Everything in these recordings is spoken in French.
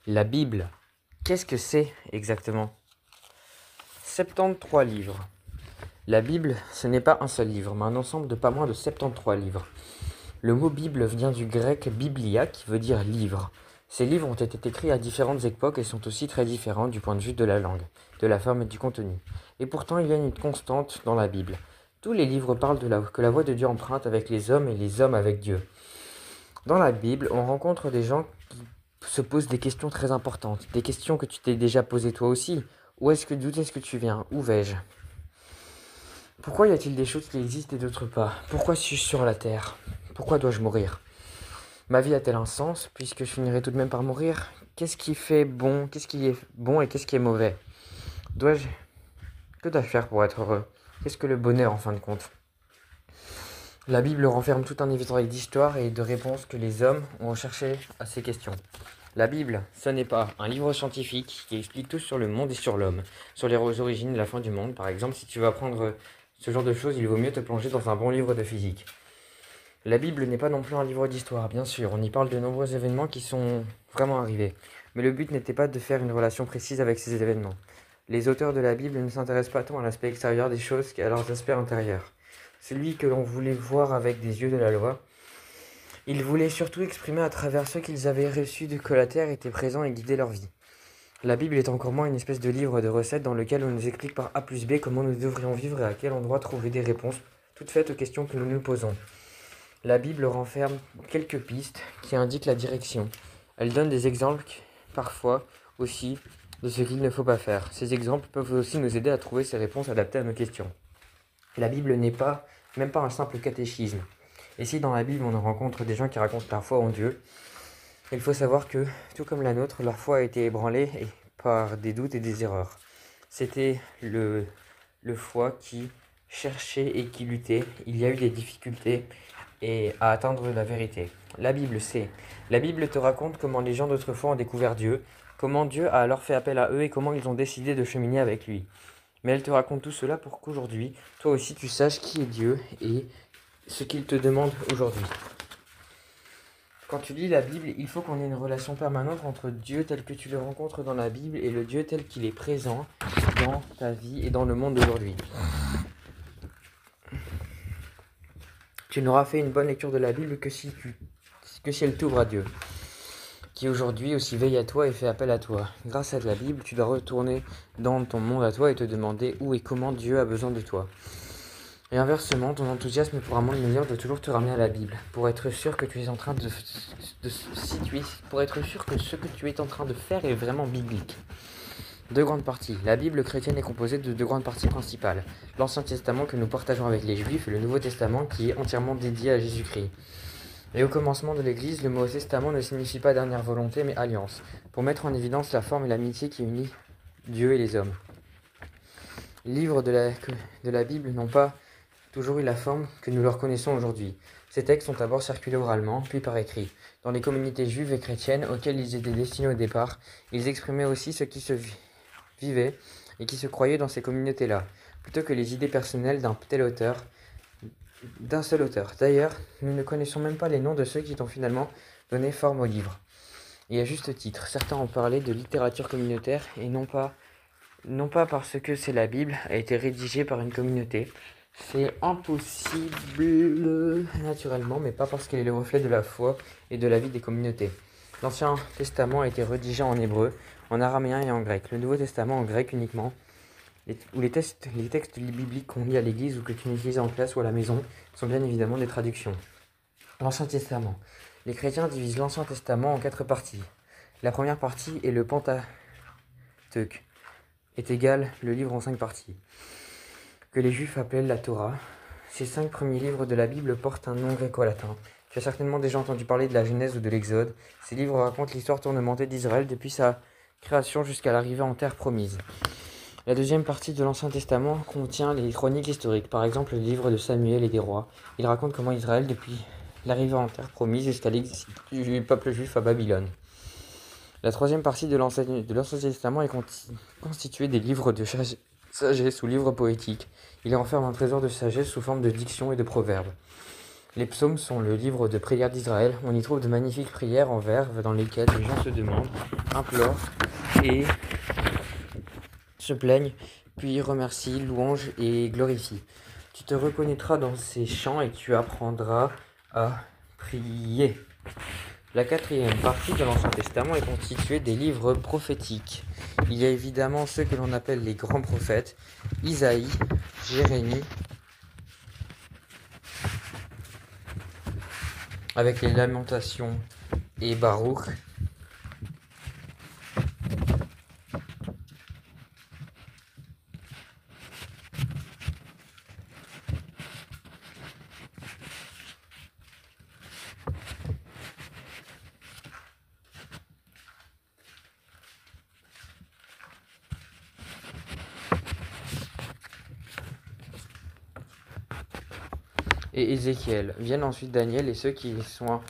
La Bible, qu'est-ce que c'est exactement? 73 livres. La Bible, ce n'est pas un seul livre, mais un ensemble de pas moins de 73 livres. Le mot Bible vient du grec biblia, qui veut dire livre. Ces livres ont été écrits à différentes époques et sont aussi très différents du point de vue de la langue, de la forme et du contenu. Et pourtant, il y a une constante dans la Bible. Tous les livres parlent que la voix de Dieu emprunte avec les hommes et les hommes avec Dieu. Dans la Bible, on rencontre des gens qui se posent des questions très importantes, des questions que tu t'es déjà posées toi aussi. D'où est-ce que tu viens? Où vais-je? Pourquoi y a-t-il des choses qui existent et d'autres pas? Pourquoi suis-je sur la terre? Pourquoi dois-je mourir? Ma vie a-t-elle un sens, puisque je finirai tout de même par mourir? Qu'est-ce qui fait bon? Qu'est-ce qui est bon et qu'est-ce qui est mauvais? Dois-je... Que dois-je faire pour être heureux? Qu'est-ce que le bonheur en fin de compte? La Bible renferme tout un éventail d'histoires et de réponses que les hommes ont recherché à ces questions. La Bible, ce n'est pas un livre scientifique qui explique tout sur le monde et sur l'homme, sur les origines et la fin du monde. Par exemple, si tu veux apprendre ce genre de choses, il vaut mieux te plonger dans un bon livre de physique. La Bible n'est pas non plus un livre d'histoire, bien sûr, on y parle de nombreux événements qui sont vraiment arrivés. Mais le but n'était pas de faire une relation précise avec ces événements. Les auteurs de la Bible ne s'intéressent pas tant à l'aspect extérieur des choses qu'à leurs aspects intérieurs. Celui que l'on voulait voir avec des yeux de la loi, ils voulaient surtout exprimer à travers ceux qu'ils avaient reçus que la terre était présente et guidait leur vie. La Bible est encore moins une espèce de livre de recettes dans lequel on nous explique par A plus B comment nous devrions vivre et à quel endroit trouver des réponses toutes faites aux questions que nous nous posons. La Bible renferme quelques pistes qui indiquent la direction. Elle donne des exemples parfois aussi de ce qu'il ne faut pas faire. Ces exemples peuvent aussi nous aider à trouver ces réponses adaptées à nos questions. La Bible n'est même pas un simple catéchisme. Et si dans la Bible on en rencontre des gens qui racontent leur foi en Dieu, il faut savoir que, tout comme la nôtre, leur foi a été ébranlée par des doutes et des erreurs. C'était le foi qui cherchait et qui luttait. Il y a eu des difficultés à atteindre la vérité. La Bible te raconte comment les gens d'autrefois ont découvert Dieu, comment Dieu a alors fait appel à eux et comment ils ont décidé de cheminer avec lui. Mais elle te raconte tout cela pour qu'aujourd'hui, toi aussi tu saches qui est Dieu et ce qu'il te demande aujourd'hui. Quand tu lis la Bible, il faut qu'on ait une relation permanente entre Dieu tel que tu le rencontres dans la Bible et le Dieu tel qu'il est présent dans ta vie et dans le monde d'aujourd'hui. Tu n'auras fait une bonne lecture de la Bible que si elle t'ouvre à Dieu, qui aujourd'hui aussi veille à toi et fait appel à toi. Grâce à la Bible, tu dois retourner dans ton monde à toi et te demander où et comment Dieu a besoin de toi. Et inversement, ton enthousiasme pour un monde meilleur doit toujours te ramener à la Bible, pour être sûr que tu es en train pour être sûr que ce que tu es en train de faire est vraiment biblique. Deux grandes parties. La Bible chrétienne est composée de deux grandes parties principales. L'Ancien Testament que nous partageons avec les Juifs et le Nouveau Testament qui est entièrement dédié à Jésus-Christ. Et au commencement de l'Église, le mot testament ne signifie pas dernière volonté mais alliance, pour mettre en évidence la forme et l'amitié qui unit Dieu et les hommes. Les livres de la Bible n'ont pas toujours eu la forme que nous leur connaissons aujourd'hui. Ces textes sont d'abord circulés oralement, puis par écrit. Dans les communautés juives et chrétiennes auxquelles ils étaient destinés au départ, ils exprimaient aussi ce qui se vivait et qui se croyait dans ces communautés-là, plutôt que les idées personnelles d'un seul auteur. D'ailleurs, nous ne connaissons même pas les noms de ceux qui ont finalement donné forme au livre. Et à juste titre, certains ont parlé de littérature communautaire et non pas parce que c'est la Bible a été rédigée par une communauté. C'est impossible naturellement, mais pas parce qu'elle est le reflet de la foi et de la vie des communautés. L'Ancien Testament a été rédigé en hébreu, en araméen et en grec. Le Nouveau Testament en grec uniquement. Les textes bibliques qu'on lit à l'église ou que tu utilises en classe ou à la maison sont bien évidemment des traductions. L'Ancien Testament. Les chrétiens divisent l'Ancien Testament en 4 parties. La première partie est le Pentateuque, est égal le livre en 5 parties, que les Juifs appellent la Torah. Ces 5 premiers livres de la Bible portent un nom gréco-latin. Tu as certainement déjà entendu parler de la Genèse ou de l'Exode. Ces livres racontent l'histoire tournementée d'Israël depuis sa création jusqu'à l'arrivée en terre promise. La deuxième partie de l'Ancien Testament contient les chroniques historiques, par exemple le livre de Samuel et des rois. Il raconte comment Israël, depuis l'arrivée en terre promise jusqu'à l'exil du peuple juif à Babylone. La troisième partie de l'Ancien Testament est constituée des livres de sagesse ou livres poétiques. Il renferme un trésor de sagesse sous forme de diction et de proverbes. Les psaumes sont le livre de prières d'Israël. On y trouve de magnifiques prières en vers dans lesquelles les gens se demandent, implorent et se plaignent, puis remercient, louangent et glorifient. Tu te reconnaîtras dans ces chants et tu apprendras à prier. La quatrième partie de l'Ancien Testament est constituée des livres prophétiques. Il y a évidemment ceux que l'on appelle les grands prophètes, Isaïe, Jérémie, avec les Lamentations et Baruch. Et Ézéchiel. Viennent ensuite Daniel et ceux qui sont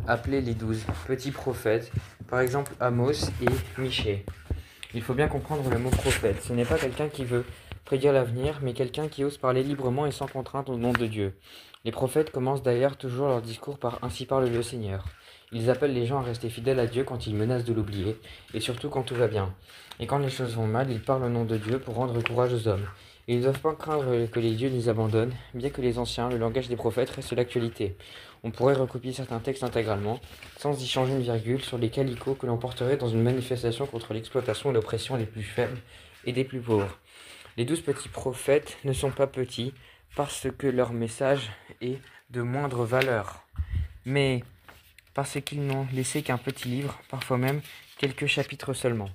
appelés les 12 petits prophètes, par exemple Amos et Michée. Il faut bien comprendre le mot prophète. Ce n'est pas quelqu'un qui veut prédire l'avenir, mais quelqu'un qui ose parler librement et sans contrainte au nom de Dieu. Les prophètes commencent d'ailleurs toujours leur discours par « Ainsi parle le Seigneur ». Ils appellent les gens à rester fidèles à Dieu quand ils menacent de l'oublier, et surtout quand tout va bien. Et quand les choses vont mal, ils parlent au nom de Dieu pour rendre courage aux hommes. Ils ne doivent pas craindre que les dieux les abandonnent, bien que les anciens, le langage des prophètes reste l'actualité. On pourrait recopier certains textes intégralement, sans y changer une virgule, sur les calicots que l'on porterait dans une manifestation contre l'exploitation et l'oppression des plus faibles et des plus pauvres. Les 12 petits prophètes ne sont pas petits parce que leur message est de moindre valeur, mais parce qu'ils n'ont laissé qu'un petit livre, parfois même quelques chapitres seulement.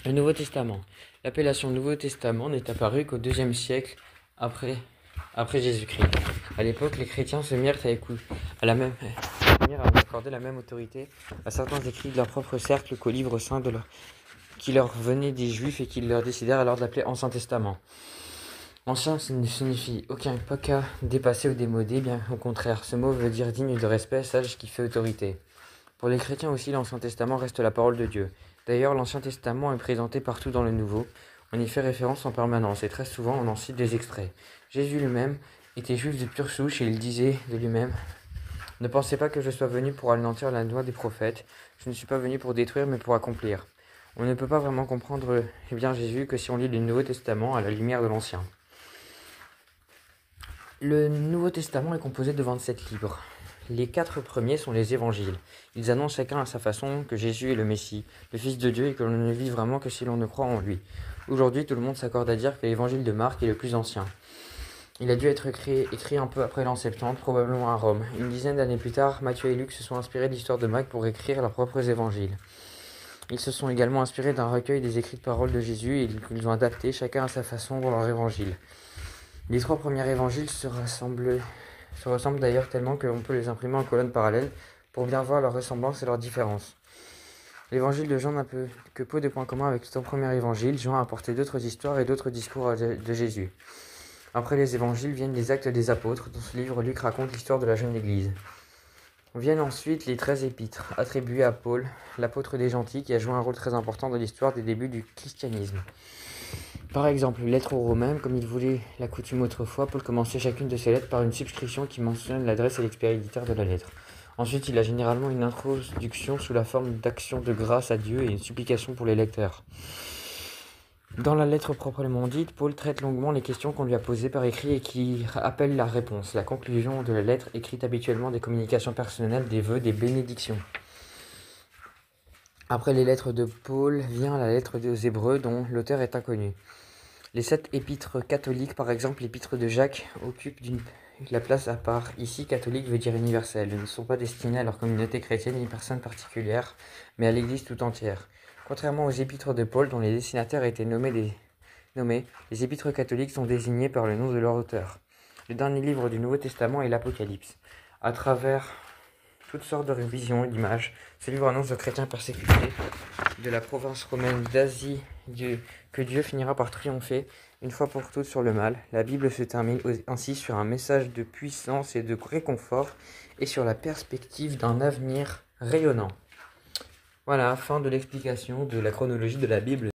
Le Nouveau Testament. L'appellation Nouveau Testament n'est apparue qu'au IIe siècle après Jésus-Christ. À l'époque, les chrétiens se mirent à accorder la même autorité à certains écrits de leur propre cercle qu'au livre saint qui leur venait des Juifs et qu'ils leur décidèrent alors d'appeler Ancien Testament. Ancien ne signifie aucun cas dépassé ou démodé, bien au contraire. Ce mot veut dire digne de respect, sage qui fait autorité. Pour les chrétiens aussi, l'Ancien Testament reste la parole de Dieu. D'ailleurs, l'Ancien Testament est présenté partout dans le Nouveau. On y fait référence en permanence et très souvent on en cite des extraits. Jésus lui-même était juif de pure souche et il disait de lui-même « Ne pensez pas que je sois venu pour anéantir la loi des prophètes. Je ne suis pas venu pour détruire mais pour accomplir. » On ne peut pas vraiment comprendre Jésus que si on lit le Nouveau Testament à la lumière de l'Ancien. Le Nouveau Testament est composé de 27 livres. Les 4 premiers sont les évangiles. Ils annoncent chacun à sa façon que Jésus est le Messie, le Fils de Dieu et que l'on ne vit vraiment que si l'on ne croit en lui. Aujourd'hui, tout le monde s'accorde à dire que l'évangile de Marc est le plus ancien. Il a dû être écrit un peu après l'an 70, probablement à Rome. Une dizaine d'années plus tard, Matthieu et Luc se sont inspirés de l'histoire de Marc pour écrire leurs propres évangiles. Ils se sont également inspirés d'un recueil des écrits de paroles de Jésus et ils ont adapté chacun à sa façon dans leur évangile. Les 3 premiers évangiles se ressemblent d'ailleurs tellement qu'on peut les imprimer en colonnes parallèles pour bien voir leurs ressemblances et leurs différences. L'évangile de Jean n'a que peu de points communs avec son premier évangile. Jean a apporté d'autres histoires et d'autres discours de Jésus. Après les évangiles viennent les actes des apôtres. Dans ce livre, Luc raconte l'histoire de la jeune église. Viennent ensuite les 13 épîtres, attribués à Paul, l'apôtre des gentils, qui a joué un rôle très important dans l'histoire des débuts du christianisme. Par exemple, lettre aux Romains, comme il voulait la coutume autrefois, Paul commençait chacune de ses lettres par une subscription qui mentionne l'adresse et l'expéditeur de la lettre. Ensuite, il a généralement une introduction sous la forme d'action de grâce à Dieu et une supplication pour les lecteurs. Dans la lettre proprement dite, Paul traite longuement les questions qu'on lui a posées par écrit et qui appellent la réponse. La conclusion de la lettre écrite habituellement des communications personnelles, des vœux, des bénédictions. Après les lettres de Paul vient la lettre aux Hébreux dont l'auteur est inconnu. Les 7 épîtres catholiques, par exemple l'épître de Jacques, occupent la place à part. Ici, catholique veut dire universel. Ils ne sont pas destinés à leur communauté chrétienne ni personne particulière, mais à l'Église tout entière. Contrairement aux épîtres de Paul, dont les destinataires étaient nommés, les épîtres catholiques sont désignés par le nom de leur auteur. Le dernier livre du Nouveau Testament est l'Apocalypse. À travers toutes sortes de visions et d'images, ce livre annonce aux chrétiens persécutés de la province romaine d'Asie que Dieu finira par triompher une fois pour toutes sur le mal. La Bible se termine ainsi sur un message de puissance et de réconfort et sur la perspective d'un avenir rayonnant. Voilà, fin de l'explication de la chronologie de la Bible.